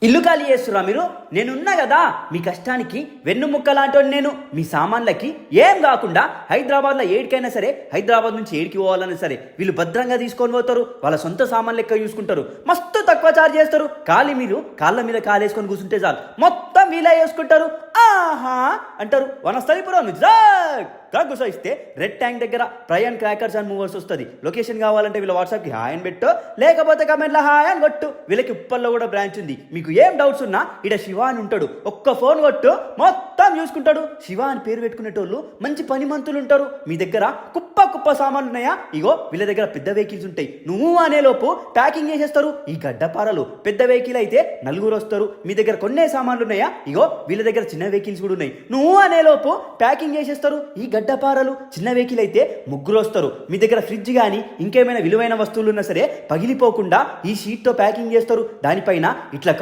ఇల్లు ఖాళీ చేస్తురా మీరు? నేనున్నా కదా మీ కష్టానికి వెన్నుముక్క లాంటి నేను. మీ సామాన్లకి ఏం కాకుండా హైదరాబాద్లో ఏడికైనా సరే, హైదరాబాద్ నుంచి ఏడికి పోవాలన్నా సరే వీళ్ళు భద్రంగా తీసుకొని పోతారు. వాళ్ళ సొంత సామాన్లు లెక్క చూసుకుంటారు. మస్తు తక్కువ చార్జ్ చేస్తారు. మీరు కాళ్ళ మీద కాలేసుకొని కూర్చుంటే చాలు మొత్తం వీలే చేసుకుంటారు. ఆహా అంటారు. వనస్థలిపురం నుంచి గుసైస్తే రెడ్ ట్యాంక్ దగ్గర ప్రయాణ్ క్రాకర్స్ అండ్ మూవర్స్ వస్తుంది. లొకేషన్ కావాలంటే వీళ్ళ వాట్సాప్కి హాయ్ అని పెట్టు, లేకపోతే కమెంట్లో హాయ్ అని కొట్టు. వీళ్ళకి ఉప్పల్లో కూడా బ్రాంచ్ ఉంది. మీకు ఏం డౌట్స్ ఉన్నా ఇక్కడ శివ అని ఉంటాడు. ఒక్క ఫోన్ కొట్టు మొత్తం చూసుకుంటాడు. శివ అని పేరు పెట్టుకునేటోళ్ళు మంచి పనిమంతులు ఉంటారు. మీ దగ్గర కుప్ప సామాన్లు ఉన్నాయా? ఇగో వీళ్ళ దగ్గర పెద్ద వెహికల్స్ ఉంటాయి. నువ్వు అనేలోపు ప్యాకింగ్ చేసేస్తారు. ఈ గడ్డపారలు పెద్ద వెహికల్ అయితే నలుగురు వస్తారు. మీ దగ్గర కొన్నే సామాన్లు ఉన్నాయా? ఇగో వీళ్ళ దగ్గర చిన్న వెహికల్స్ కూడా ఉన్నాయి. నువ్వు అనేలోపు ప్యాకింగ్ చేసేస్తారు. ఈ గడ్డపారలు చిన్న వెహికల్ అయితే ముగ్గురు వస్తారు. మీ దగ్గర ఫ్రిడ్జ్ కానీ ఇంకేమైనా విలువైన వస్తువులు ఉన్నా సరే పగిలిపోకుండా ఈ షీట్తో ప్యాకింగ్ చేస్తారు. దానిపైన ఇట్లా